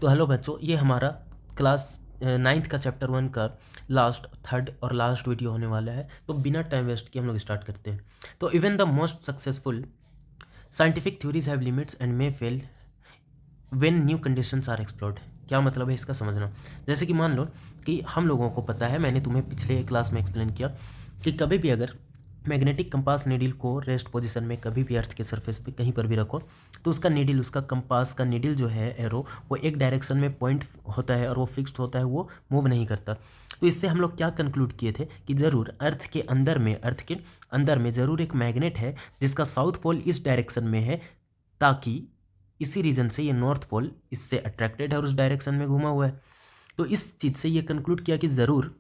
तो हेलो बच्चों, ये हमारा क्लास 9th का चैप्टर 1 का थर्ड और लास्ट वीडियो होने वाला है। तो बिना टाइम वेस्ट किए हम लोग स्टार्ट करते हैं। तो even the most successful scientific theories have limits and may fail when new conditions are explored. क्या मतलब है इसका समझना। जैसे कि मान लो कि हम लोगों को पता है, मैंने तुम्हें पिछले क्लास में एक्सप्लेन किया कि कभी भी अगर मैग्नेटिक कंपास नीडल को रेस्ट पोजीशन में कभी भी अर्थ के सरफेस पे कहीं पर भी रखो, तो उसका नीडल, उसका कंपास का नीडल जो है एरो, वो एक डायरेक्शन में पॉइंट होता है और वो फिक्स्ड होता है, वो मूव नहीं करता। तो इससे हम लोग क्या कंक्लूड किए थे कि ज़रूर अर्थ के अंदर में ज़रूर एक मैग्नेट है जिसका साउथ पोल इस डायरेक्शन में है, ताकि इसी रीज़न से ये नॉर्थ पोल इससे अट्रैक्टेड है और उस डायरेक्शन में घूमा हुआ है। तो इस चीज़ से ये कंक्लूड किया कि ज़रूर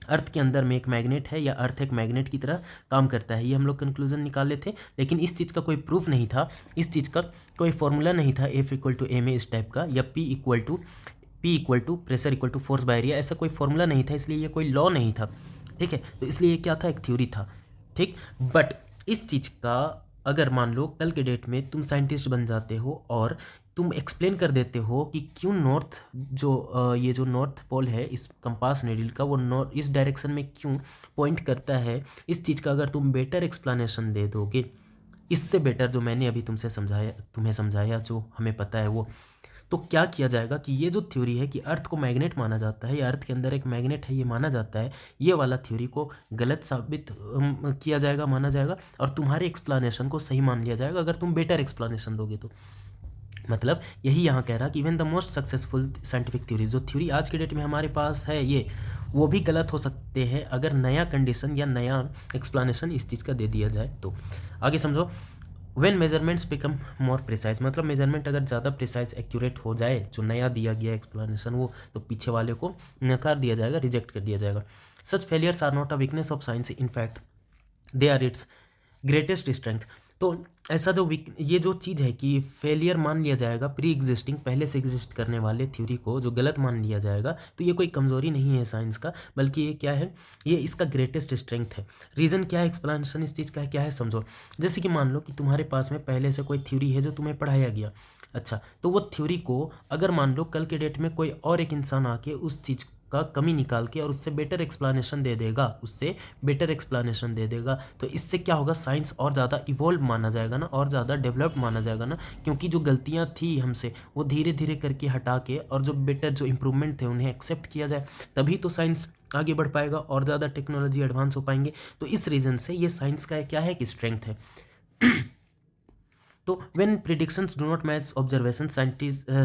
अर्थ के अंदर में एक मैग्नेट है या अर्थ एक मैग्नेट की तरह काम करता है। ये हम लोग कंक्लूजन निकाले थे, लेकिन इस चीज़ का कोई प्रूफ नहीं था, इस चीज़ का कोई फॉर्मूला नहीं था F equal to M A इस टाइप का, या P equal to pressure equal to force by area, ऐसा कोई फॉर्मूला नहीं था, इसलिए ये कोई लॉ नहीं था। ठीक है, तो इसलिए ये क्या था, एक थ्योरी था। ठीक, बट इस चीज़ का अगर मान लो कल के डेट में तुम साइंटिस्ट बन जाते हो और तुम एक्सप्लेन कर देते हो कि क्यों नॉर्थ जो ये जो नॉर्थ पोल है इस कंपास निडल का, वो नॉर्थ इस डायरेक्शन में क्यों पॉइंट करता है, इस चीज़ का अगर तुम बेटर एक्सप्लेनेशन दे दोगे, इससे बेटर जो मैंने अभी तुम्हें समझाया जो हमें पता है वो, तो क्या किया जाएगा कि ये जो थ्योरी है कि अर्थ को मैग्नेट माना जाता है या अर्थ के अंदर एक मैग्नेट है ये माना जाता है, ये वाला थ्योरी को गलत साबित किया जाएगा, माना जाएगा, और तुम्हारे एक्सप्लेनेशन को सही मान लिया जाएगा अगर तुम बेटर एक्सप्लेनेशन दोगे तो। मतलब यही यहाँ कह रहा कि even the most successful scientific theories, जो थ्योरी आज के डेट में हमारे पास है ये, वो भी गलत हो सकते हैं अगर नया कंडीशन या नया एक्सप्लेनेशन इस चीज़ का दे दिया जाए तो। आगे समझो, when measurements become more precise, मतलब मेजरमेंट अगर ज़्यादा प्रिसाइज एक्यूरेट हो जाए, जो नया दिया गया एक्सप्लेनेशन वो, तो पीछे वाले को नकार दिया जाएगा, रिजेक्ट कर दिया जाएगा। Such failures are not a weakness of science, in fact they are its greatest strength. तो ऐसा जो ये जो चीज़ है कि फेलियर मान लिया जाएगा प्री एग्जिस्टिंग, पहले से एग्जिस्ट करने वाले थ्योरी को जो गलत मान लिया जाएगा, तो ये कोई कमज़ोरी नहीं है साइंस का, बल्कि ये क्या है, ये इसका ग्रेटेस्ट स्ट्रेंथ है। रीज़न क्या है, एक्सप्लेनेशन इस चीज़ का है क्या है, समझो। जैसे कि मान लो कि तुम्हारे पास में पहले से कोई थ्योरी है जो तुम्हें पढ़ाया गया, अच्छा, तो वो थ्योरी को अगर मान लो कल के डेट में कोई और एक इंसान आके उस चीज़ का कमी निकाल के और उससे बेटर एक्सप्लेनेशन दे देगा, तो इससे क्या होगा, साइंस और ज़्यादा इवॉल्व माना जाएगा ना, और ज़्यादा डेवलप्ड माना जाएगा ना, क्योंकि जो गलतियाँ थी हमसे वो धीरे धीरे करके हटा के और जो बेटर जो इम्प्रूवमेंट थे उन्हें एक्सेप्ट किया जाए, तभी तो साइंस आगे बढ़ पाएगा और ज़्यादा टेक्नोलॉजी एडवांस हो पाएंगे। तो इस रीज़न से ये साइंस का क्या है कि स्ट्रेंथ है। तो when predictions do not match observations,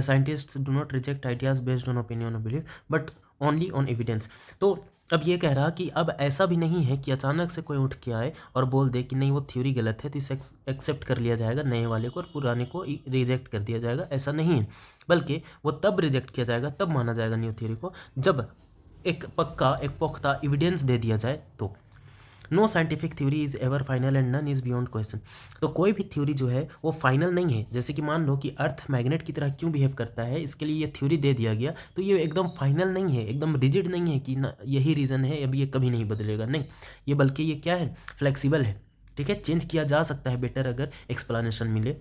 scientists do not reject ideas based on opinion or belief, but only on evidence। तो अब ये कह रहा कि अब ऐसा भी नहीं है कि अचानक से कोई उठ के आए और बोल दे कि नहीं वो थ्योरी गलत है, तो इसे एक्सेप्ट कर लिया जाएगा नए वाले को और पुराने को रिजेक्ट कर दिया जाएगा, ऐसा नहीं है। बल्कि वो तब रिजेक्ट किया जाएगा, तब माना जाएगा न्यू थ्योरी को, जब एक पुख्ता एविडेंस दे दिया जाए तो। No scientific theory is ever final and none is beyond question. तो कोई भी थ्योरी जो है वो फाइनल नहीं है। जैसे कि मान लो कि अर्थ मैग्नेट की तरह क्यों बिहेव करता है, इसके लिए ये थ्योरी दे दिया गया, तो ये एकदम फाइनल नहीं है, एकदम रिजिड नहीं है कि ना यही रीज़न है, अब ये कभी नहीं बदलेगा, नहीं, ये बल्कि ये क्या है, फ्लेक्सिबल है। ठीक है, चेंज किया जा सकता है बेटर अगर एक्सप्लेनेशन मिले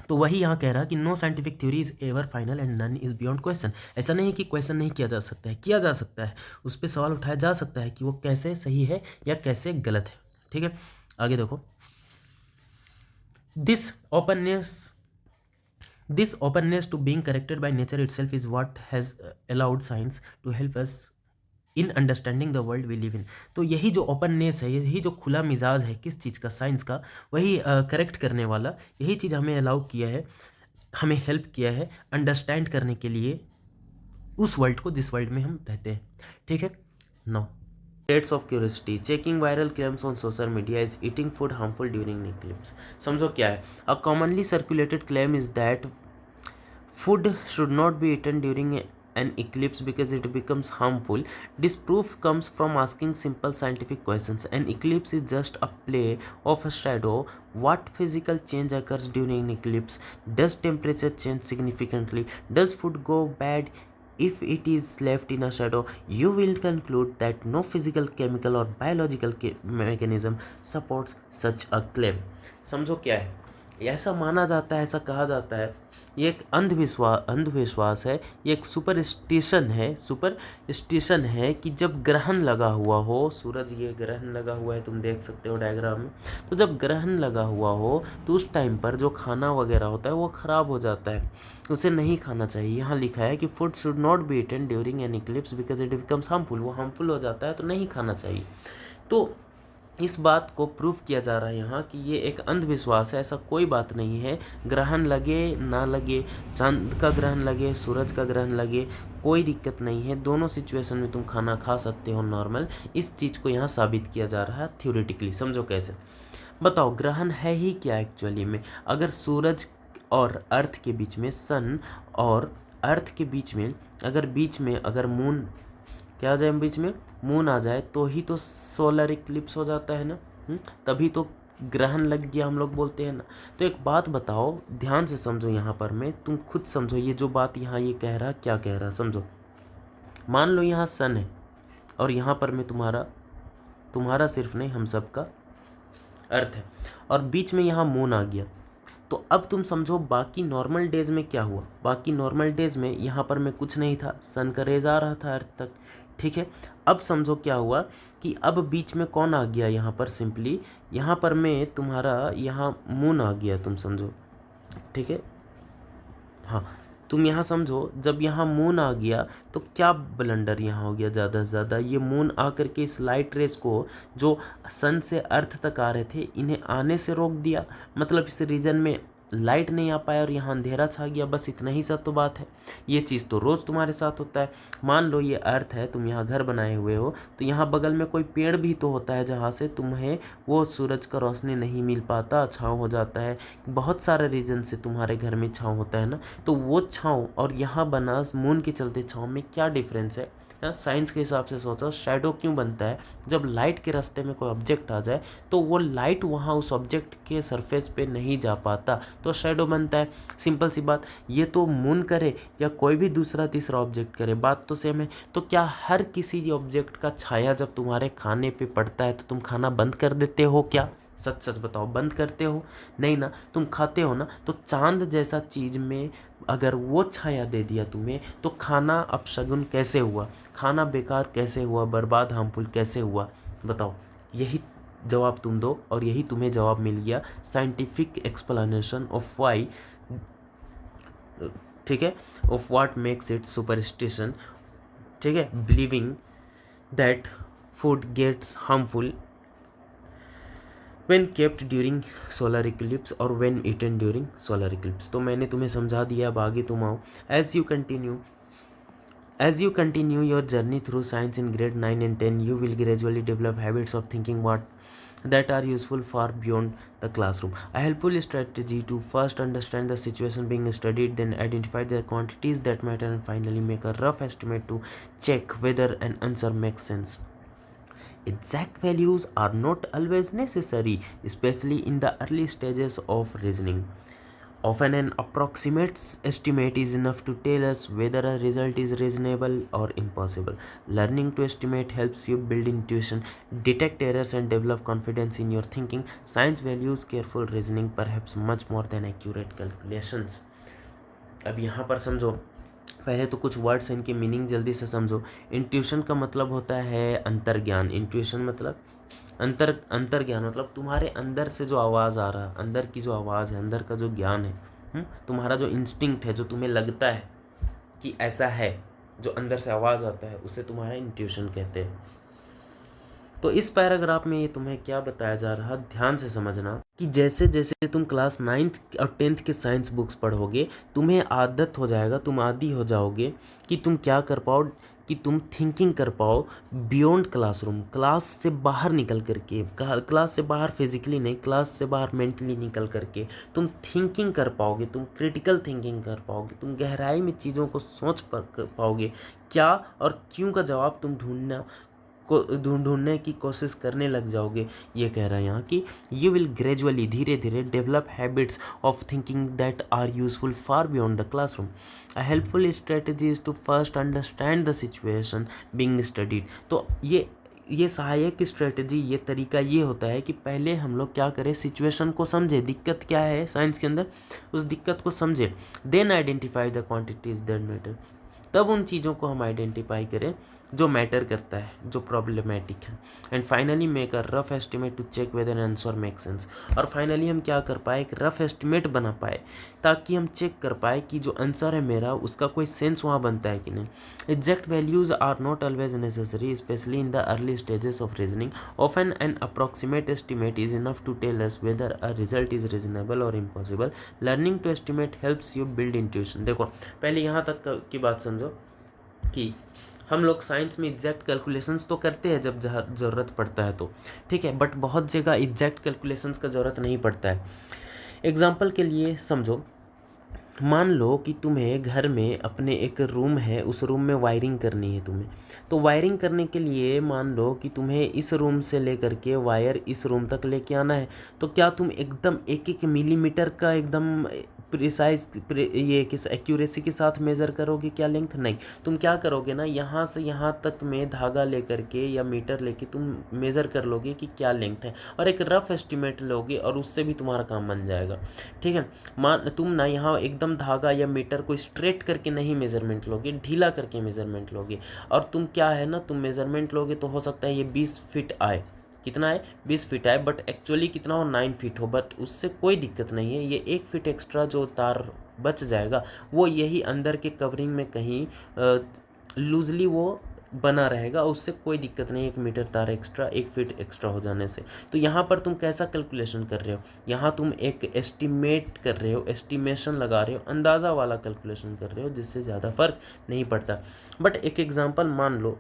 तो वही यहाँ कह रहा कि no scientific theory is ever final and none is beyond question. ऐसा नहीं कि क्वेश्चन नहीं किया जा सकता है, किया जा सकता है, उस पर सवाल उठाया जा सकता है कि वो कैसे सही है या कैसे गलत है। ठीक है, आगे देखो, this openness this openness to being corrected by nature itself is what has allowed science to help us in understanding the world we live in. तो यही जो ओपननेस है, यही जो खुला मिजाज है किस चीज़ का, साइंस का, वही करेक्ट करने वाला, यही चीज़ हमें अलाउ किया है, हमें हेल्प किया है अंडरस्टैंड करने के लिए उस वर्ल्ड को जिस वर्ल्ड में हम रहते हैं। ठीक है, no Traits of curiosity, checking viral claims on social media is eating food harmful during eclipse। समझो क्या है, a commonly circulated claim is that food should not be eaten during an eclipse because it becomes harmful. This proof comes from asking simple scientific questions. An eclipse is just a play of a shadow. What physical change occurs during an eclipse? Does temperature change significantly? Does food go bad if it is left in a shadow? You will conclude that no physical, chemical or biological mechanism supports such a claim। समझो क्या है ऐसा माना जाता है, ऐसा कहा जाता है, ये एक अंधविश्वास है, ये एक सुपरस्टिशन है कि जब ग्रहण लगा हुआ हो, सूरज ये ग्रहण लगा हुआ है, तुम देख सकते हो डायग्राम में, तो जब ग्रहण लगा हुआ हो तो उस टाइम पर जो खाना वगैरह होता है वो ख़राब हो जाता है, उसे नहीं खाना चाहिए। यहाँ लिखा है कि food should not be eaten during an eclipse because it becomes harmful, वो हार्मफुल हो जाता है तो नहीं खाना चाहिए। तो इस बात को प्रूव किया जा रहा है यहाँ कि ये एक अंधविश्वास है, ऐसा कोई बात नहीं है। ग्रहण लगे ना लगे, चांद का ग्रहण लगे, सूरज का ग्रहण लगे, कोई दिक्कत नहीं है, दोनों सिचुएशन में तुम खाना खा सकते हो नॉर्मल। इस चीज़ को यहाँ साबित किया जा रहा है थ्योरेटिकली। समझो कैसे, बताओ ग्रहण है ही क्या एक्चुअली में। अगर सूरज और अर्थ के बीच में, सन और अर्थ के बीच में, अगर मून क्या आ जाए, बीच में मून आ जाए तो ही तो सोलर इक्लिप्स हो जाता है ना। तभी तो ग्रहण लग गया हम लोग बोलते हैं ना। तो एक बात बताओ, ध्यान से समझो, यहाँ पर मैं तुम खुद समझो, ये जो बात यहाँ ये कह रहा क्या कह रहा समझो। मान लो यहाँ सन है और यहाँ पर मैं तुम्हारा सिर्फ नहीं, हम सबका अर्थ है, और बीच में यहाँ मून आ गया। तो अब तुम समझो बाकी नॉर्मल डेज में क्या हुआ। बाकी नॉर्मल डेज में यहाँ पर मैं कुछ नहीं था, सन का रेज आ रहा था अर्थ तक, ठीक है। अब समझो क्या हुआ कि अब बीच में कौन आ गया यहाँ पर, सिंपली यहाँ पर मैं तुम्हारा यहाँ मून आ गया, तुम समझो, ठीक है। हाँ, तुम यहाँ समझो, जब यहाँ मून आ गया तो क्या ब्लंडर यहाँ हो गया ज़्यादा से ज़्यादा, ये मून आकर के इस लाइट रेस को जो सन से अर्थ तक आ रहे थे इन्हें आने से रोक दिया। मतलब इस रीजन में लाइट नहीं आ पाया और यहाँ अंधेरा छा गया, बस इतना ही सा तो बात है। ये चीज़ तो रोज़ तुम्हारे साथ होता है। मान लो ये अर्थ है, तुम यहाँ घर बनाए हुए हो, तो यहाँ बगल में कोई पेड़ भी तो होता है जहाँ से तुम्हें वो सूरज का रोशनी नहीं मिल पाता, छाँव हो जाता है। बहुत सारे रीज़न से तुम्हारे घर में छाँव होता है ना। तो वो छाँव और यहाँ बना मून के चलते छाँव में क्या डिफरेंस है। साइंस के हिसाब से सोचो, शैडो क्यों बनता है, जब लाइट के रास्ते में कोई ऑब्जेक्ट आ जाए तो वो लाइट वहाँ उस ऑब्जेक्ट के सरफेस पे नहीं जा पाता तो शैडो बनता है। सिंपल सी बात, ये तो मून करे या कोई भी दूसरा तीसरा ऑब्जेक्ट करे, बात तो सेम है। तो क्या हर किसी ऑब्जेक्ट का छाया जब तुम्हारे खाने पे पड़ता है तो तुम खाना बंद कर देते हो क्या? सच सच बताओ, बंद करते हो? नहीं ना, तुम खाते हो ना। तो चांद जैसा चीज़ में अगर वो छाया दे दिया तुम्हें तो खाना अपशगुन कैसे हुआ, खाना बेकार कैसे हुआ, बर्बाद, हार्मफुल कैसे हुआ, बताओ। यही जवाब तुम दो और यही तुम्हें जवाब मिल गया, साइंटिफिक एक्सप्लेनेशन ऑफ वाई, ठीक है, of what makes it superstition, ठीक है, believing that food gets harmful when kept during solar eclipse or when eaten during solar eclipse। तो मैंने तुम्हें समझा दिया, अब आगे तुम आओ। As you continue your journey through science in grade 9 and 10, you will gradually develop habits of thinking that are useful far beyond the classroom. A helpful strategy to first understand the situation being studied, then identify the quantities that matter, and finally make a rough estimate to check whether an answer makes sense. Exact values are not always necessary, especially in the early stages of reasoning. Often an approximate estimate is enough to tell us whether a result is reasonable or impossible. Learning to estimate helps you build intuition, detect errors, and develop confidence in your thinking. Science values careful reasoning perhaps much more than accurate calculations. अब यहाँ पर समझो, पहले तो कुछ words हैं, इनके meaning जल्दी से समझो। इंट्यूशन का मतलब होता है अंतर्ज्ञान। इंट्यूशन मतलब अंतर्ज्ञान मतलब तुम्हारे अंदर से जो आवाज़ आ रहा है, अंदर की जो आवाज़ है, अंदर का जो ज्ञान है, तुम्हारा जो इंस्टिंक्ट है, जो तुम्हें लगता है कि ऐसा है, जो अंदर से आवाज़ आता है, उसे तुम्हारा इंट्यूशन कहते हैं। तो इस पैराग्राफ में ये तुम्हें क्या बताया जा रहा है, ध्यान से समझना कि जैसे जैसे तुम क्लास 9th और 10th के साइंस बुक्स पढ़ोगे, तुम्हें आदत हो जाएगा, तुम आदी हो जाओगे कि तुम क्या कर पाओ, कि तुम थिंकिंग कर पाओ बियॉन्ड क्लासरूम, क्लास से बाहर निकल करके, क्लास से बाहर फिजिकली नहीं, क्लास से बाहर मेंटली निकल करके तुम थिंकिंग कर पाओगे, तुम क्रिटिकल थिंकिंग कर पाओगे, तुम गहराई में चीज़ों को सोच पाओगे, क्या और क्यों का जवाब तुम ढूंढने की कोशिश करने लग जाओगे। ये कह रहा है यहाँ कि यू विल ग्रेजुअली, धीरे धीरे, develop habits of thinking that are useful far beyond the classroom. A helpful strategy is to first understand the situation being studied. तो ये ये सहायक स्ट्रेटजी, ये तरीका ये होता है कि पहले हम लोग क्या करें, सिचुएशन को समझे, दिक्कत क्या है साइंस के अंदर, उस दिक्कत को समझे, then identify the quantities that matter, तब उन चीज़ों को हम आइडेंटिफाई करें जो मैटर करता है, जो प्रॉब्लमेटिक है, and finally make a rough estimate to check whether answer make sense. और फाइनली हम क्या कर पाए, एक रफ एस्टिमेट बना पाए ताकि हम चेक कर पाए कि जो आंसर है मेरा उसका कोई सेंस वहाँ बनता है कि नहीं। Exact values are not always necessary, especially in the early stages of reasoning. Often an approximate estimate is enough to tell us whether a result is reasonable और impossible. Learning to estimate helps you build intuition. देखो पहले यहाँ तक की बात समझो कि हम लोग साइंस में एग्जैक्ट कैलकुलेशंस तो करते हैं जब ज़रूरत पड़ता है तो, ठीक है, बट बहुत जगह एग्जैक्ट कैलकुलेशंस का ज़रूरत नहीं पड़ता है। एग्जांपल के लिए समझो, मान लो कि तुम्हें घर में अपने एक रूम है, उस रूम में वायरिंग करनी है तुम्हें। तो वायरिंग करने के लिए मान लो कि तुम्हें इस रूम से लेकर के वायर इस रूम तक लेके आना है। तो क्या तुम एकदम एक एक मिलीमीटर का एकदम ये किस एक्यूरेसी के साथ मेज़र करोगे क्या लेंथ? नहीं, तुम क्या करोगे ना, यहाँ से यहाँ तक में धागा लेकर के या मीटर लेके तुम मेज़र कर लोगे कि क्या लेंथ है, और एक रफ एस्टिमेट लोगे और उससे भी तुम्हारा काम बन जाएगा। ठीक है, मान तुम ना यहाँ एकदम धागा या मीटर को स्ट्रेट करके नहीं मेज़रमेंट लोगे, ढीला करके मेज़रमेंट लोगे, और तुम क्या है ना, तुम मेज़रमेंट लोगे तो हो सकता है ये 20 फीट आए, कितना है 20 फीट आए, बट एक्चुअली कितना हो 9 फीट हो, बट उससे कोई दिक्कत नहीं है। ये 1 फीट एक्स्ट्रा जो तार बच जाएगा वो यही अंदर के कवरिंग में कहीं लूजली वो बना रहेगा, उससे कोई दिक्कत नहीं, 1 मीटर तार एक्स्ट्रा 1 फीट एक्स्ट्रा हो जाने से। तो यहाँ पर तुम कैसा कैलकुलेशन कर रहे हो, यहाँ तुम एक एस्टिमेट कर रहे हो, एस्टिमेशन लगा रहे हो, अंदाज़ा वाला कैलकुलेशन कर रहे हो, जिससे ज़्यादा फर्क नहीं पड़ता। बट एक एग्जांपल मान लो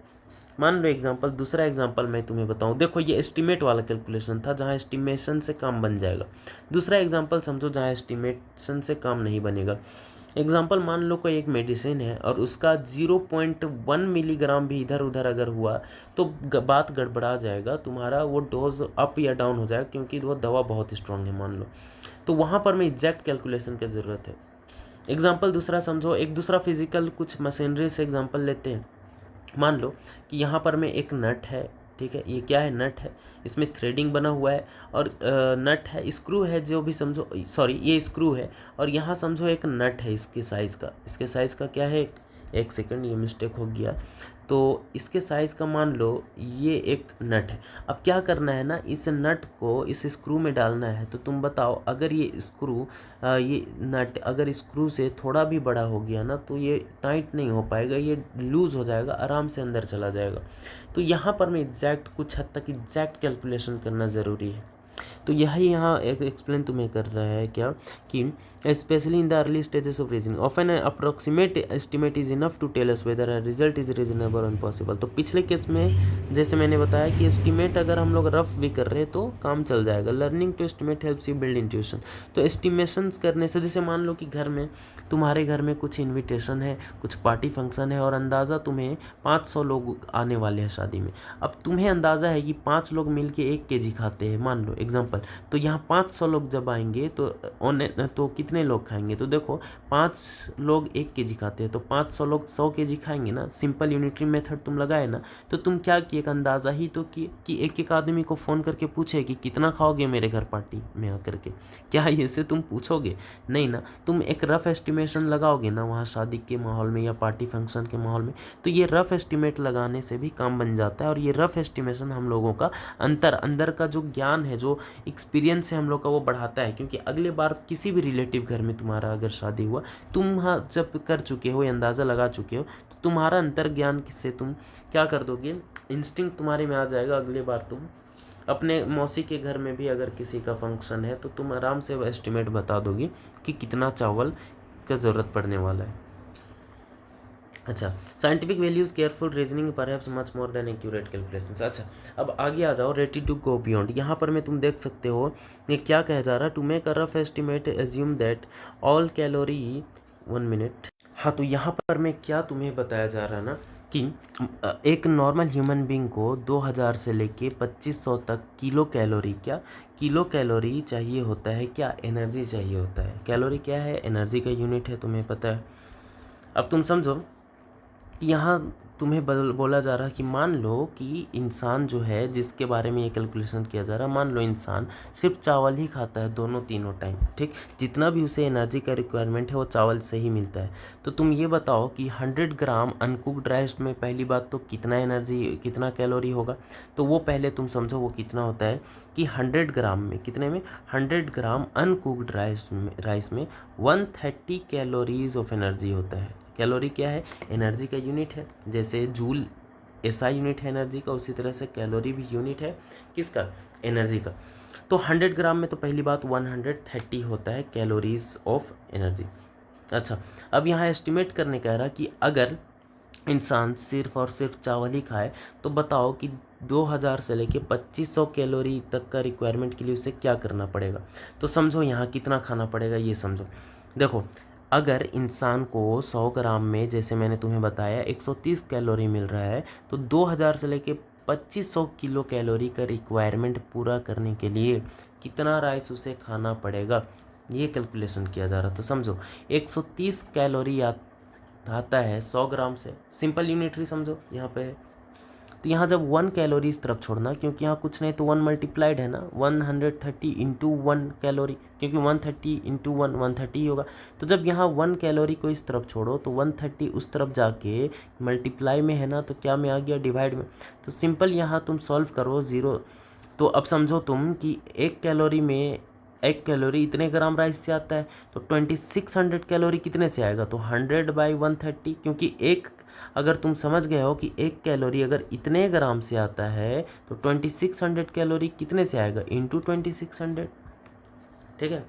एग्जांपल, दूसरा एग्जांपल मैं तुम्हें बताऊं। देखो ये एस्टिमेट वाला कैलकुलेशन था जहां एस्टिमेशन से काम बन जाएगा। दूसरा एग्जांपल समझो जहां एस्टिमेशन से काम नहीं बनेगा। एग्जांपल मान लो कोई एक मेडिसिन है और उसका 0.1 मिलीग्राम भी इधर उधर अगर हुआ तो बात गड़बड़ा जाएगा, तुम्हारा वो डोज अप या डाउन हो जाएगा, क्योंकि वो दवा बहुत स्ट्रांग है मान लो। तो वहाँ पर मैं एग्जैक्ट कैलकुलेशन की ज़रूरत है। एग्जाम्पल दूसरा समझो, एक दूसरा फिजिकल कुछ मशीनरी से एग्जाम्पल लेते हैं। मान लो कि यहाँ पर में एक नट है, ठीक है, ये क्या है, नट है, इसमें थ्रेडिंग बना हुआ है, और नट है, स्क्रू है, जो भी समझो, सॉरी ये स्क्रू है, और यहाँ समझो एक नट है, इसके साइज़ का क्या है, एक सेकंड ये मिस्टेक हो गया, तो इसके साइज़ का मान लो ये एक नट है। अब क्या करना है ना, इस नट को इस स्क्रू में डालना है। तो तुम बताओ, अगर ये स्क्रू ये नट अगर स्क्रू से थोड़ा भी बड़ा हो गया ना तो ये टाइट नहीं हो पाएगा, ये लूज़ हो जाएगा, आराम से अंदर चला जाएगा। तो यहाँ पर मैं कुछ हद तक एग्जैक्ट कैलकुलेशन करना ज़रूरी है। तो यही यहाँ एक एक्सप्लेन तुम्हें कर रहा है क्या कि specially in the early stages of reasoning often an approximate estimate is enough to tell us whether a result is reasonable और इम्पॉसिबल। तो पिछले केस में जैसे मैंने बताया कि एस्टिमेट अगर हम लोग रफ भी कर रहे हैं तो काम चल जाएगा। Learning to estimate helps you build intuition. तो एस्टिमेशंस करने से, जैसे मान लो कि घर में तुम्हारे घर में कुछ इन्विटेशन है, कुछ पार्टी फंक्शन है, और अंदाज़ा तुम्हें 500 लोग आने वाले हैं शादी में। अब तुम्हें अंदाज़ा है कि 5 लोग मिल के 1 kg खाते हैं, मान लो एग्जाम्पल। तो यहाँ 500 लोग जब आएंगे तो कितने लोग खाएंगे? तो देखो 5 लोग 1 kg खाते हैं, तो 500 लोग 100 kg खाएंगे ना। सिंपल यूनिटरी मेथड तुम लगाए ना, तो तुम क्या किए, एक अंदाज़ा ही तो कि एक एक आदमी को फ़ोन करके पूछे कि कितना खाओगे मेरे घर पार्टी में आकर के। क्या ऐसे तुम पूछोगे? नहीं ना, तुम एक रफ एस्टिमेशन लगाओगे ना वहाँ शादी के माहौल में या पार्टी फंक्शन के माहौल में। तो ये रफ एस्टिमेट लगाने से भी काम बन जाता है, और ये रफ एस्टिमेशन हम लोगों का अंदर का जो ज्ञान है, जो एक्सपीरियंस है हम लोग का, वो बढ़ाता है। क्योंकि अगले बार किसी भी रिलेटिव घर में तुम्हारा अगर शादी हुआ, तुम हाँ जब कर चुके हो, अंदाज़ा लगा चुके हो, तो तुम्हारा अंतर ज्ञान से तुम क्या कर दोगे, इंस्टिंक्ट तुम्हारे में आ जाएगा। अगले बार तुम अपने मौसी के घर में भी अगर किसी का फंक्शन है तो तुम आराम से एस्टिमेट बता दोगे कि कितना चावल का ज़रूरत पड़ने वाला है। अच्छा, scientific values, careful reasoning, perhaps much more than accurate calculations. अच्छा, अब आगे आ जाओ, रेडी टू गो बियॉन्ड। यहाँ पर मैं तुम देख सकते हो ये क्या कहा जा रहा है, to make a rough estimate assume that all calorie 1 minute. हाँ, तो यहाँ पर मैं क्या तुम्हें बताया जा रहा है ना कि एक नॉर्मल ह्यूमन बींग को 2000 से लेके 2500 तक किलो कैलोरी चाहिए होता है। क्या? एनर्जी चाहिए होता है। कैलोरी क्या है? एनर्जी का यूनिट है, तुम्हें पता है। अब तुम समझो कि यहाँ तुम्हें बोला जा रहा है कि मान लो कि इंसान जो है जिसके बारे में ये कैलकुलेशन किया जा रहा है, मान लो इंसान सिर्फ चावल ही खाता है दोनों तीनों टाइम, ठीक, जितना भी उसे एनर्जी का रिक्वायरमेंट है वो चावल से ही मिलता है। तो तुम ये बताओ कि 100 ग्राम अनकुक्ड राइस में पहली बात तो कितना एनर्जी, कितना कैलोरी होगा। तो वो पहले तुम समझो वो कितना होता है कि 100 ग्राम में कितने में, 100 ग्राम अनकुक्ड राइस में 130 कैलोरीज ऑफ एनर्जी होता है। कैलोरी क्या है, एनर्जी का यूनिट है। जैसे जूल ऐसा यूनिट है एनर्जी का, उसी तरह से कैलोरी भी यूनिट है किसका, एनर्जी का। तो 100 ग्राम में तो पहली बात 130 होता है कैलोरीज ऑफ एनर्जी। अच्छा, अब यहाँ एस्टिमेट करने कह रहा कि अगर इंसान सिर्फ और सिर्फ चावल ही खाए तो बताओ कि 2000 से लेके 2500 कैलोरी तक का रिक्वायरमेंट के लिए उसे क्या करना पड़ेगा। तो समझो यहाँ कितना खाना पड़ेगा ये समझो। देखो, अगर इंसान को 100 ग्राम में जैसे मैंने तुम्हें बताया 130 कैलोरी मिल रहा है, तो 2000 से लेके 2500 किलो कैलोरी का रिक्वायरमेंट पूरा करने के लिए कितना राइस उसे खाना पड़ेगा, ये कैलकुलेशन किया जा रहा। तो समझो 130 कैलोरी आता है 100 ग्राम से, सिंपल यूनिटरी समझो यहाँ पे है। तो यहाँ जब 1 कैलोरी इस तरफ छोड़ना, क्योंकि यहाँ कुछ नहीं तो 1 मल्टीप्लाइड है ना, 130 इंटू 1 कैलोरी, क्योंकि 130 इंटू 1 130 ही होगा। तो जब यहाँ 1 कैलोरी को इस तरफ छोड़ो तो 130 उस तरफ जाके मल्टीप्लाई में है ना, तो क्या में आ गया, डिवाइड में। तो सिंपल यहाँ तुम सॉल्व करो 0। तो अब समझो तुम कि 1 कैलोरी इतने ग्राम राइस से आता है, तो 2600 कैलोरी कितने से आएगा, तो 100/130, क्योंकि अगर तुम समझ गए हो कि 1 कैलोरी अगर इतने ग्राम से आता है तो 2600 कैलोरी कितने से आएगा, इंटू 2600, ठीक है।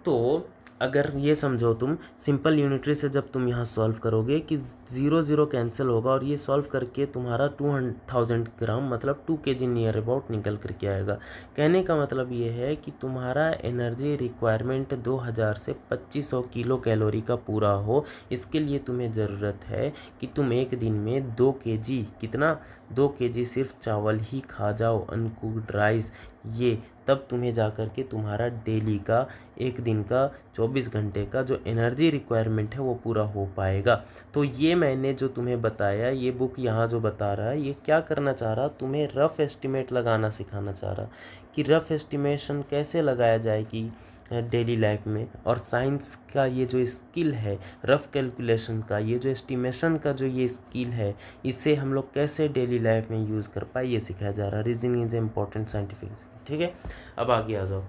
तो अगर ये समझो तुम सिंपल यूनिटरी से जब तुम यहाँ सॉल्व करोगे कि 0 0 कैंसिल होगा और ये सॉल्व करके तुम्हारा 2000 ग्राम मतलब 2 kg नियर अबाउट निकल करके आएगा। कहने का मतलब ये है कि तुम्हारा एनर्जी रिक्वायरमेंट 2000 से 2500 किलो कैलोरी का पूरा हो। इसके लिए तुम्हें ज़रूरत है कि तुम एक दिन में 2 kg, कितना, 2 kg सिर्फ चावल ही खा जाओ, अनकुक्ड राइस, ये तब तुम्हें जा कर के तुम्हारा डेली का एक दिन का 24 घंटे का जो एनर्जी रिक्वायरमेंट है वो पूरा हो पाएगा। तो ये मैंने जो तुम्हें बताया, ये बुक यहाँ जो बता रहा है, ये क्या करना चाह रहा, तुम्हें रफ़ एस्टिमेट लगाना सिखाना चाह रहा कि रफ़ एस्टिमेशन कैसे लगाया जाए कि डेली लाइफ में। और साइंस का ये जो स्किल है रफ़ कैलकुलेशन का, ये जो एस्टिमेशन का जो ये स्किल है, इसे हम लोग कैसे डेली लाइफ में यूज़ कर पाए ये सिखाया जा रहा है। रीजनिंग इज़ इम्पॉर्टेंट साइंटिफिक, ठीक है। अब आगे आ जाओ,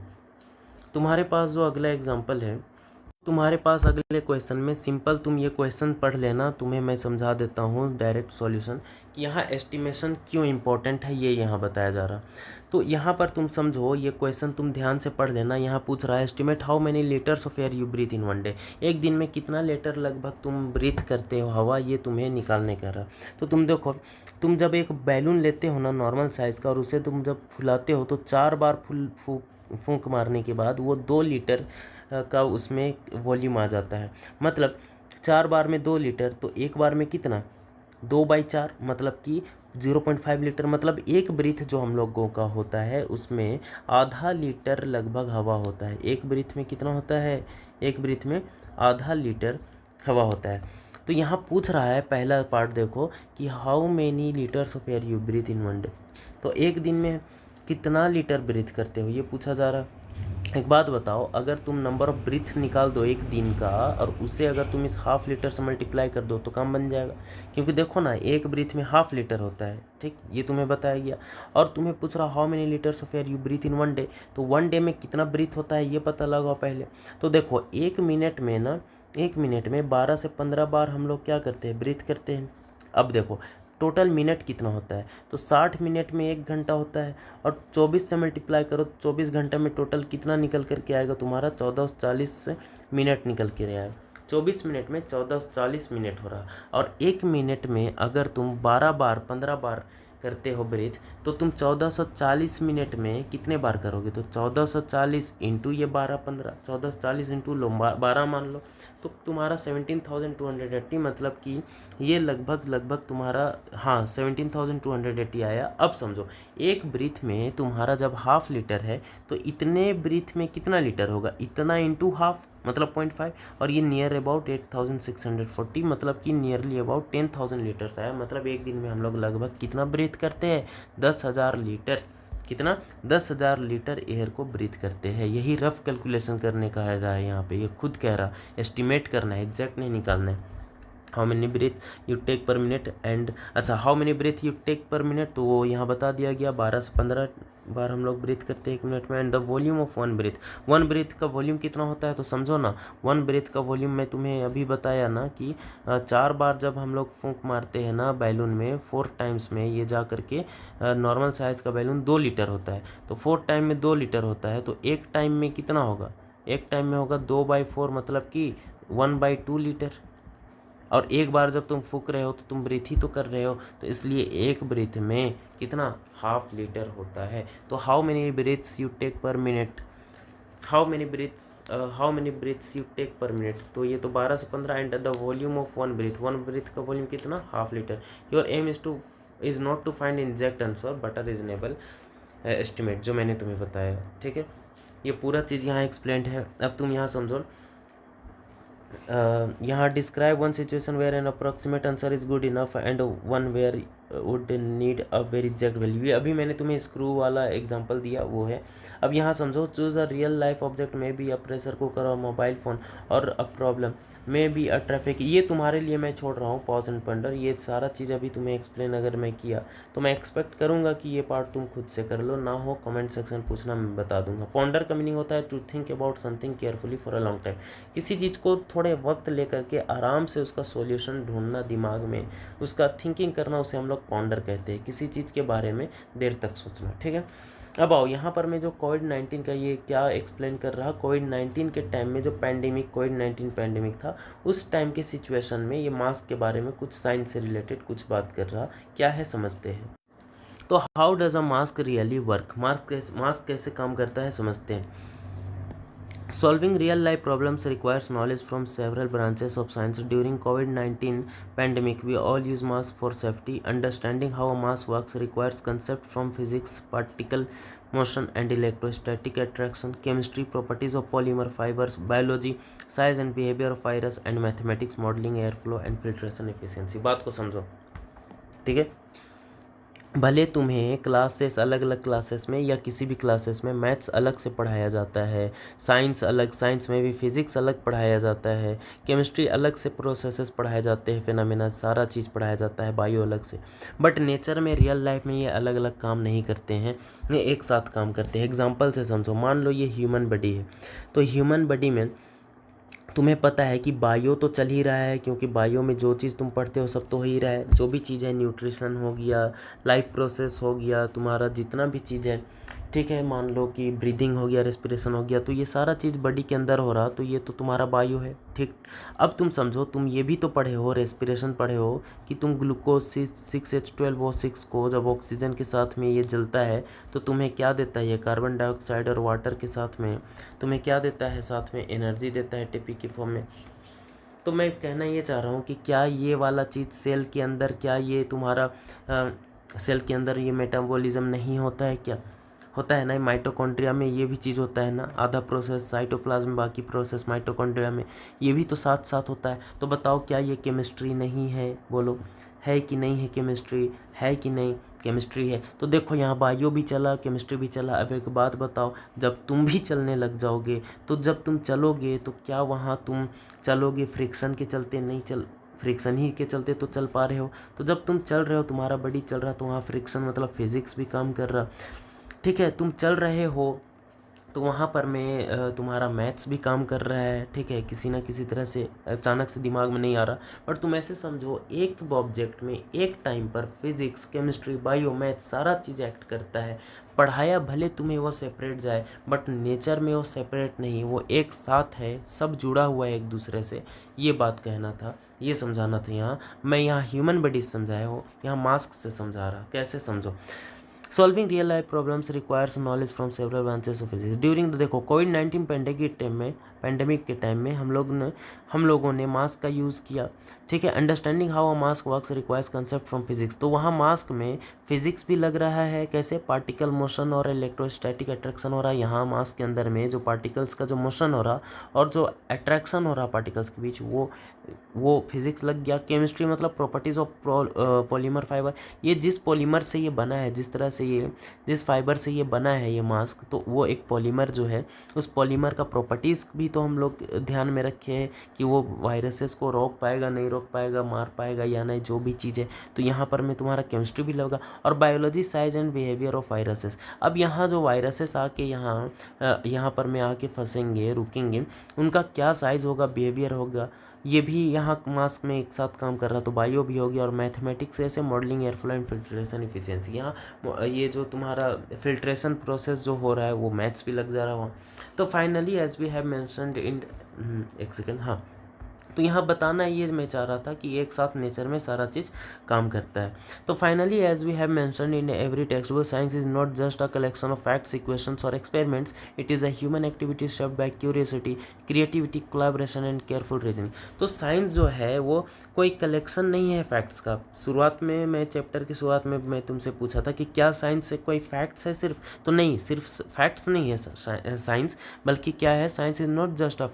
तुम्हारे पास जो अगला एग्जाम्पल है, तुम्हारे पास अगले क्वेश्चन में सिंपल तुम ये क्वेश्चन पढ़ लेना, तुम्हें मैं समझा देता हूँ डायरेक्ट सॉल्यूशन कि यहाँ एस्टिमेशन क्यों इम्पोर्टेंट है, ये यहाँ बताया जा रहा। तो यहाँ पर तुम समझो, ये क्वेश्चन तुम ध्यान से पढ़ लेना। यहाँ पूछ रहा है estimate how many litres of air you breathe in 1 day, एक दिन में कितना लीटर लगभग तुम ब्रीथ करते हो हवा, ये तुम्हें निकालने का रहा। तो तुम देखो, तुम जब एक बैलून लेते हो ना नॉर्मल साइज़ का, और उसे तुम जब फुलाते हो तो 4 बार फूंक मारने के बाद वो 2 लीटर का उसमें वॉल्यूम आ जाता है। मतलब 4 बार में 2 लीटर, तो एक बार में कितना, 2/4, मतलब कि 0.5 लीटर। मतलब एक ब्रीथ जो हम लोगों का होता है उसमें आधा लीटर लगभग हवा होता है। एक ब्रीथ में कितना होता है, एक ब्रीथ में आधा लीटर हवा होता है। तो यहाँ पूछ रहा है पहला पार्ट देखो कि how many litres of air you breathe in 1 day, तो एक दिन में कितना लीटर ब्रीथ करते हो ये पूछा जा रहा है। एक बात बताओ, अगर तुम नंबर ऑफ ब्रीथ निकाल दो एक दिन का और उसे अगर तुम इस हाफ लीटर से मल्टीप्लाई कर दो तो काम बन जाएगा, क्योंकि देखो ना एक ब्रीथ में हाफ लीटर होता है, ठीक, ये तुम्हें बताया गया। और तुम्हें पूछ रहा how many litres of air you breathe in 1 day, तो 1 डे में कितना ब्रीथ होता है ये पता लगाओ पहले। तो देखो एक मिनट में 12 से 15 बार हम लोग क्या करते हैं, ब्रीथ करते हैं। अब देखो टोटल मिनट कितना होता है, तो 60 मिनट में 1 घंटा होता है, और 24 से मल्टीप्लाई करो, 24 घंटे में टोटल कितना निकल करके आएगा तुम्हारा, 1440 मिनट निकल के आएगा। 24 मिनट में 1440 मिनट हो रहा। और 1 मिनट में अगर तुम 12 बार 15 बार करते हो ब्रीथ, तो तुम 1440 मिनट में कितने बार करोगे, तो 1440 इंटू ये 12 15, 1440 इंटू लो 12 मान लो, तो तुम्हारा 17,280, मतलब कि ये लगभग तुम्हारा, हाँ 17,280 आया। अब समझो एक ब्रीथ में तुम्हारा जब हाफ लीटर है तो इतने ब्रीथ में कितना लीटर होगा, इतना इंटू हाफ, मतलब 0.5, और ये नियर अबाउट 8640 मतलब कि नियरली अबाउट 10,000 लीटर्स आया। मतलब एक दिन में हम लोग लगभग कितना ब्रीथ करते हैं, 10,000 लीटर। कितना, 10,000 लीटर एयर को ब्रीथ करते हैं। यही रफ कैलकुलेशन करने का है रहा है यहाँ पे, ये खुद कह रहा, एस्टिमेट करना है, एग्जैक्ट नहीं निकालना है। How many breath you take per minute and, अच्छा how many breath you take per minute, तो वो यहाँ बता दिया गया 12 से 15 बार हम लोग ब्रीथ करते हैं 1 मिनट में। And the volume of one breath का वॉल्यूम कितना होता है, तो समझो ना, 1 ब्रीथ का वॉल्यूम मैं तुम्हें अभी बताया ना कि 4 बार जब हम लोग फूंक मारते हैं ना बैलून में, 4 टाइम्स में ये जा करके नॉर्मल साइज़ का बैलून 2 लीटर होता है, तो 4 टाइम में 2 लीटर होता है, तो एक टाइम में कितना होगा, एक टाइम में होगा 2/4 मतलब कि 1/2 लीटर। और एक बार जब तुम फूक रहे हो तो तुम ब्रीथ ही तो कर रहे हो, तो इसलिए एक ब्रीथ में कितना, 1/2 लीटर होता है। तो how many breaths you take per minute, how many breaths you take per minute, तो ये तो 12 से 15। And the volume of one breath का वॉल्यूम कितना, 1/2 litre. Your aim is not to find exact answer but a reasonable estimate, जो मैंने तुम्हें बताया, ठीक है। ये पूरा चीज़ यहाँ एक्सप्लेंड है। अब तुम यहाँ समझो, यहाँ describe one situation where an approximate answer is good enough and one where would need a very exact value. ये अभी मैंने तुम्हें स्क्रू वाला एग्जांपल दिया, वो है। अब यहाँ समझो, choose a real life object में बी अ प्रेशर कुकर और मोबाइल फ़ोन और अ प्रॉब्लम में बी अ ट्रैफिक। ये तुम्हारे लिए मैं छोड़ रहा हूँ पॉज एंड पंडर, ये सारा चीज़ अभी तुम्हें एक्सप्लेन अगर मैं किया तो मैं एक्सपेक्ट करूँगा कि ये पार्ट तुम खुद से कर लो, ना हो कमेंट सेक्शन पूछना, मैं बता दूंगा। पॉन्डर का मीनिंग होता है to think about something carefully for a long time, किसी चीज़ को थोड़े वक्त लेकर के आराम से उसका सॉल्यूशन ढूंढना, दिमाग में उसका थिंकिंग करना, उसे हम लोग पॉन्डर कहते हैं, किसी चीज़ के बारे में देर तक सोचना, ठीक है। अब आओ यहाँ पर मैं जो कोविड-19 का ये क्या एक्सप्लेन कर रहा, कोविड-19 के टाइम में जो कोविड-19 पैंडेमिक था, उस टाइम के सिचुएशन में ये मास्क के बारे में कुछ साइंस से रिलेटेड कुछ बात कर रहा, क्या है समझते हैं। तो how does a mask really work, mask कैसे काम करता है समझते हैं। Solving real-life problems requires knowledge from several branches of science. During COVID-19 pandemic, we all use masks for safety. Understanding how a mask works requires concept from physics, particle motion and electrostatic attraction, chemistry, properties of polymer fibers, biology, size and behavior of virus, and mathematics, modeling, airflow and filtration efficiency. बात को समझो, ठीक है। भले तुम्हें classes अलग अलग classes में या किसी भी क्लासेस में मैथ्स अलग से पढ़ाया जाता है, साइंस अलग, साइंस में भी फिज़िक्स अलग पढ़ाया जाता है, केमिस्ट्री अलग से प्रोसेसेस पढ़ाए जाते हैं, फिनोमेना सारा चीज़ पढ़ाया जाता है, बायो अलग से, बट नेचर में रियल लाइफ में ये अलग अलग काम नहीं करते हैं, ये एक साथ काम करते हैं। एग्जाम्पल से समझो, मान लो ये ह्यूमन बॉडी है, तो ह्यूमन बॉडी में तुम्हें पता है कि बायो तो चल ही रहा है, क्योंकि बायो में जो चीज़ तुम पढ़ते हो सब तो हो ही रहा है, जो भी चीज़ है, न्यूट्रिशन हो गया, लाइफ प्रोसेस हो गया, तुम्हारा जितना भी चीज़ है, ठीक है, मान लो कि ब्रीदिंग हो गया, रेस्पिरेशन हो गया, तो ये सारा चीज़ बॉडी के अंदर हो रहा, तो ये तो तुम्हारा बायो है, ठीक। अब तुम समझो, तुम ये भी तो पढ़े हो, रेस्पिरेशन पढ़े हो कि तुम ग्लूकोज 6H12O6 को जब ऑक्सीजन के साथ में ये जलता है तो तुम्हें क्या देता है, ये कार्बन डाइऑक्साइड और वाटर के साथ में तुम्हें क्या देता है, साथ में एनर्जी देता है एटीपी की फॉर्म में। तो मैं कहना ये चाह रहा हूँ कि क्या ये वाला चीज़ सेल के अंदर, क्या ये तुम्हारा सेल के अंदर ये मेटाबॉलिज्म नहीं होता है, क्या होता है ना, माइटोकॉन्ड्रिया में ये भी चीज़ होता है ना, आधा प्रोसेस साइटोप्लाज्म, बाकी प्रोसेस माइटोकॉन्ड्रिया में, ये भी तो साथ साथ होता है। तो बताओ क्या ये केमिस्ट्री नहीं है, बोलो है कि नहीं है, केमिस्ट्री है कि नहीं, केमिस्ट्री है। तो देखो यहाँ बायो भी चला, केमिस्ट्री भी चला। अब एक बात बताओ, जब तुम भी चलने लग जाओगे, तो जब तुम चलोगे तो क्या वहाँ तुम चलोगे फ्रिक्शन के चलते, नहीं चल, फ्रिक्शन ही के चलते तो चल पा रहे हो। तो जब तुम चल रहे हो, तुम्हारा बॉडी चल रहा, तो वहाँ फ्रिक्शन मतलब फिजिक्स भी काम कर रहा, ठीक है। तुम चल रहे हो तो वहाँ पर मैं तुम्हारा मैथ्स भी काम कर रहा है, ठीक है, किसी ना किसी तरह से, अचानक से दिमाग में नहीं आ रहा, पर तुम ऐसे समझो, एक ऑब्जेक्ट में एक टाइम पर फिजिक्स, केमिस्ट्री, बायो, मैथ सारा चीज़ एक्ट करता है। पढ़ाया भले तुम्हें वो सेपरेट जाए, बट नेचर में वो सेपरेट नहीं, वो एक साथ है, सब जुड़ा हुआ है एक दूसरे से। ये बात कहना था, ये समझाना था। यहाँ मैं यहाँ ह्यूमन बॉडीज समझाया हो, यहाँ मास्क से समझा रहा, कैसे समझो। Solving real life problems requires knowledge from several branches of physics during the, देखो कोविड-19 पैंडेमिक के टाइम में, पेंडेमिक के टाइम में हम लोगों ने मास्क का यूज़ किया, ठीक है। Understanding how a mask works requires concept from physics. तो वहाँ मास्क में फिजिक्स भी लग रहा है, कैसे पार्टिकल मोशन और इलेक्ट्रोस्टैटिक अट्रैक्शन हो रहा है। यहाँ मास्क के अंदर में जो पार्टिकल्स का जो मोशन हो रहा और जो अट्रैक्शन हो रहा पार्टिकल्स के बीच, वो फिजिक्स लग गया। केमिस्ट्री मतलब प्रॉपर्टीज़ ऑफ पॉलीमर फाइबर, ये जिस पॉलीमर से ये बना है, जिस तरह से ये जिस फाइबर से ये बना है ये मास्क, तो वो एक पॉलीमर जो है, उस पॉलीमर का प्रॉपर्टीज़ भी तो हम लोग ध्यान में रखे हैं कि वो वायरसेस को रोक पाएगा, नहीं रोक पाएगा, मार पाएगा या नहीं, जो भी चीज़ है। तो यहाँ पर मैं तुम्हारा केमिस्ट्री भी लगा। और biology, size and behaviour of viruses. अब यहाँ जो वायरसेस आके यहाँ पर में आके फंसेंगे, रुकेंगे, उनका क्या साइज़ होगा, बिहेवियर होगा, ये भी यहाँ मास्क में एक साथ काम कर रहा। तो बायो भी होगी और मैथमेटिक्स ऐसे modelling, airflow and filtration efficiency. यहाँ ये जो तुम्हारा फिल्ट्रेशन प्रोसेस जो हो रहा है वो मैथ्स भी लग जा रहा हो। तो finally as we have mentioned in, एक सेकेंड, हाँ, तो यहाँ बताना ये मैं चाह रहा था कि एक साथ नेचर में सारा चीज़ काम करता है। तो finally as we have mentioned in every textbook, science is not just a collection of facts, equations और experiments, it is a human activity shaped by curiosity, creativity, collaboration and careful reasoning. तो science जो है वो कोई collection नहीं है facts का। शुरुआत में मैं चैप्टर की शुरुआत में मैं तुमसे पूछा था कि क्या साइंस से कोई फैक्ट्स है सिर्फ, तो नहीं, सिर्फ फैक्ट्स नहीं है साइंस, बल्कि क्या है, science is not just a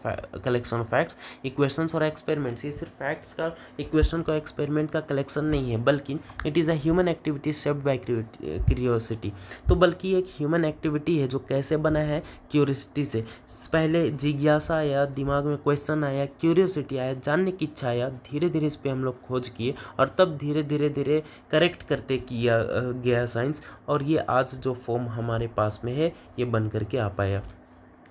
collection of facts, equations और एक्सपेरिमेंट्स। ये सिर्फ फैक्ट्स का, इक्वेशन का, एक्सपेरिमेंट का कलेक्शन नहीं है, बल्कि it is a human activity shaped by curiosity. तो बल्कि एक ह्यूमन एक्टिविटी है जो कैसे बना है, क्यूरियोसिटी से। पहले जिज्ञासा आया, दिमाग में क्वेश्चन आया, क्यूरियोसिटी आया, जानने की इच्छा आया, धीरे धीरे इस पर हम लोग खोज किए और तब धीरे धीरे धीरे करेक्ट करते किया गया साइंस, और ये आज जो फॉर्म हमारे पास में है ये बन करके आ पाया।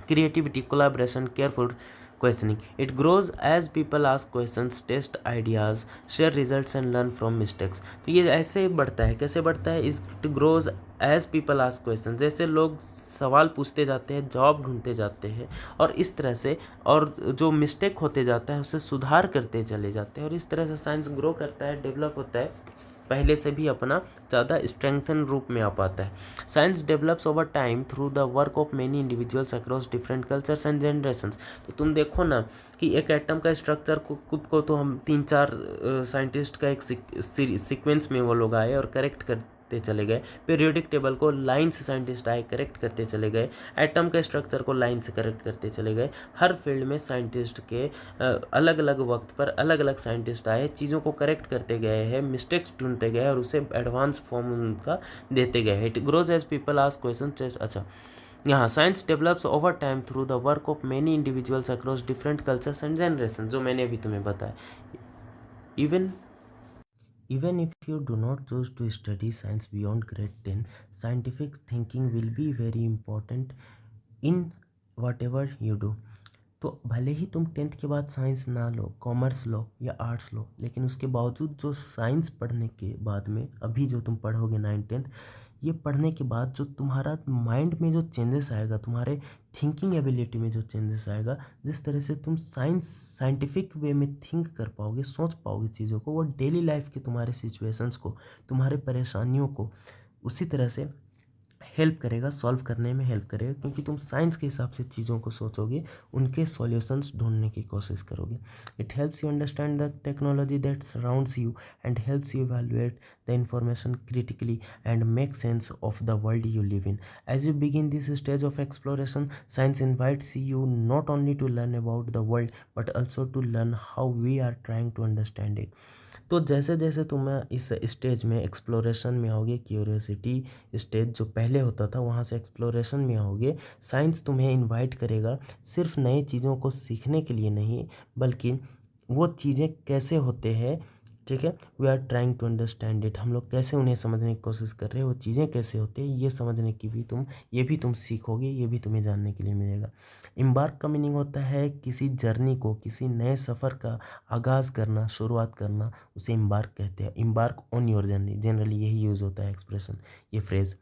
Creativity, collaboration, careful questioning. It grows as people ask questions, test ideas, share results and learn from mistakes. तो ये ऐसे बढ़ता है, कैसे बढ़ता है? It grows as people ask questions. जैसे लोग सवाल पूछते जाते हैं, जवाब ढूंढते जाते हैं, और इस तरह से, और जो मिस्टेक होते जाता है उसे सुधार करते चले जाते हैं, और इस तरह से साइंस ग्रो करता है, डेवलप होता है, पहले से भी अपना ज़्यादा स्ट्रेंथन रूप में आ पाता है। Science develops over time through the work of many individuals across different cultures and generations. तो तुम देखो ना कि एक एटम का स्ट्रक्चर को तो हम 3-4 साइंटिस्ट का एक सीक्वेंस में वो लोग आए और करेक्ट करते चले गए। पीरियोडिक टेबल को लाइन से साइंटिस्ट आए, करेक्ट करते चले गए। एटम के स्ट्रक्चर को लाइन से करेक्ट करते चले गए। हर फील्ड में साइंटिस्ट के अलग अलग वक्त पर अलग अलग साइंटिस्ट आए, चीज़ों को करेक्ट करते गए हैं, मिस्टेक्स ढूंढते गए और उसे एडवांस फॉर्म उनका देते गए। It grows as people ask question test. अच्छा, यहाँ science develops over time through the work of many individuals across different cultures and generation, जो मैंने अभी तुम्हें बताया। Even if you do not choose to study science beyond grade 10, scientific thinking will be very important in whatever you do. तो भले ही तुम 10th के बाद साइंस ना लो, कॉमर्स लो या आर्ट्स लो, लेकिन उसके बावजूद जो साइंस पढ़ने के बाद में अभी जो तुम पढ़ोगे 9th-10th, ये पढ़ने के बाद जो तुम्हारा माइंड में जो चेंजेस आएगा, तुम्हारे थिंकिंग एबिलिटी में जो चेंजेस आएगा, जिस तरह से तुम साइंटिफिक वे में थिंक कर पाओगे, सोच पाओगे चीज़ों को, वो डेली लाइफ के तुम्हारे सिचुएशंस को, तुम्हारे परेशानियों को उसी तरह से हेल्प करेगा, सॉल्व करने में हेल्प करेगा, क्योंकि तुम साइंस के हिसाब से चीज़ों को सोचोगे, उनके सॉल्यूशंस ढूंढने की कोशिश करोगे। It helps you understand the technology that surrounds you and helps you evaluate the information critically and make sense of the world you live in. As you begin this stage of exploration, science invites you not only to learn about the world but also to learn how we are trying to understand it. तो जैसे जैसे तुम इस stage में exploration में आओगे, curiosity stage जो पहले होता था वहाँ से एक्सप्लोरेशन में आओगे, साइंस तुम्हें इनवाइट करेगा सिर्फ नई चीज़ों को सीखने के लिए नहीं, बल्कि वो चीज़ें कैसे होते हैं, ठीक है, we are trying to understand it, हम लोग कैसे उन्हें समझने की कोशिश कर रहे हैं, वो चीज़ें कैसे होती हैं, ये समझने की भी ये भी तुम सीखोगे, ये भी तुम्हें जानने के लिए मिलेगा। इम्बार्क का मीनिंग होता है किसी जर्नी को, किसी नए सफ़र का आगाज़ करना, शुरुआत करना, उसे इम्बार्क कहते हैं। Embark on your journey, generally यही यूज़ होता है एक्सप्रेशन, ये phrase.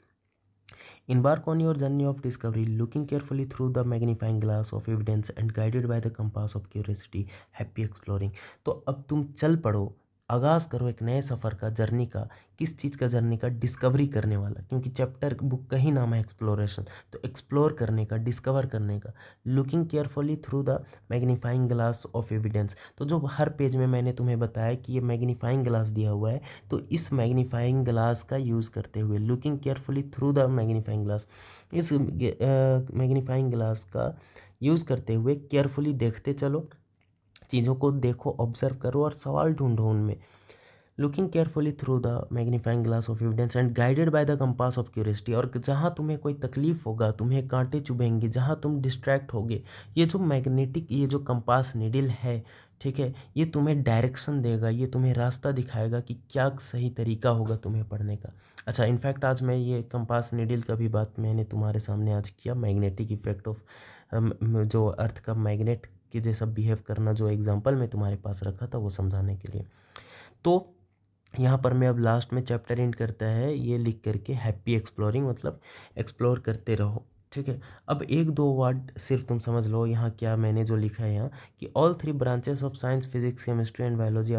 Embark on your journey of discovery, looking carefully through the magnifying glass of evidence and guided by the compass of curiosity. Happy exploring. तो अब तुम चल पड़ो आगाज़ करो एक नए सफ़र का, जर्नी का। किस चीज़ का जर्नी का? डिस्कवरी करने वाला, क्योंकि चैप्टर बुक का ही नाम है एक्सप्लोरेशन। तो एक्सप्लोर करने का, डिस्कवर करने का। Looking carefully through the magnifying glass of evidence. तो जो हर पेज में मैंने तुम्हें बताया कि ये मैग्नीफाइंग ग्लास दिया हुआ है, तो इस मैग्नीफाइंग ग्लास का यूज़ करते हुए, looking carefully through the magnifying glass, इस मैग्नीफाइंग ग्लास का यूज़ करते हुए केयरफुली देखते चलो, चीज़ों को देखो, ऑब्जर्व करो और सवाल ढूंढो उनमें। Looking carefully through the magnifying glass of evidence and guided by the compass of curiosity. और जहाँ तुम्हें कोई तकलीफ होगा, तुम्हें कांटे चुभेंगे, जहाँ तुम डिस्ट्रैक्ट होगे, ये जो मैग्नेटिक, ये जो कंपास निडल है, ठीक है, ये तुम्हें डायरेक्शन देगा, ये तुम्हें रास्ता दिखाएगा कि क्या सही तरीका होगा तुम्हें पढ़ने का। अच्छा, इनफैक्ट आज मैं ये कंपास निडल का भी बात मैंने तुम्हारे सामने आज किया, मैग्नेटिक इफेक्ट ऑफ जो अर्थ का मैग्नेट के जैसा बिहेव करना, जो एग्जांपल मैं तुम्हारे पास रखा था वो समझाने के लिए। तो यहाँ पर मैं अब लास्ट में चैप्टर एंड करता है ये लिख करके, हैप्पी एक्सप्लोरिंग, मतलब एक्सप्लोर करते रहो, ठीक है। अब एक दो वर्ड सिर्फ तुम समझ लो यहाँ क्या मैंने जो लिखा है यहाँ, कि all three branches of science, physics, chemistry and biology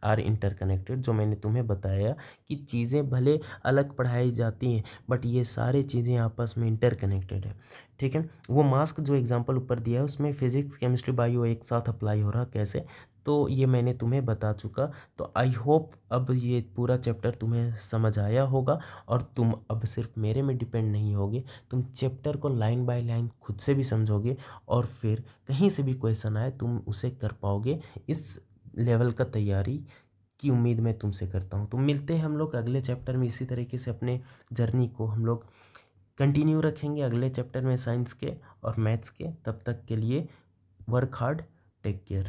are interconnected. जो मैंने तुम्हें बताया कि चीज़ें भले अलग पढ़ाई जाती हैं, बट ये सारी चीज़ें आपस में इंटरकनेक्टेड है, ठीक है। वो मास्क जो एग्जांपल ऊपर दिया है उसमें फिजिक्स, केमिस्ट्री, बायो एक साथ अप्लाई हो रहा, कैसे, तो ये मैंने तुम्हें बता चुका। तो आई होप अब ये पूरा चैप्टर तुम्हें समझ आया होगा, और तुम अब सिर्फ मेरे में डिपेंड नहीं होगे, तुम चैप्टर को लाइन बाय लाइन खुद से भी समझोगे, और फिर कहीं से भी क्वेश्चन आए तुम उसे कर पाओगे। इस लेवल का तैयारी की उम्मीद मैं तुमसे करता हूँ। तो मिलते हैं हम लोग अगले चैप्टर में, इसी तरीके से अपने जर्नी को हम लोग कंटिन्यू रखेंगे अगले चैप्टर में, साइंस के और मैथ्स के। तब तक के लिए वर्क हार्ड, टेक केयर।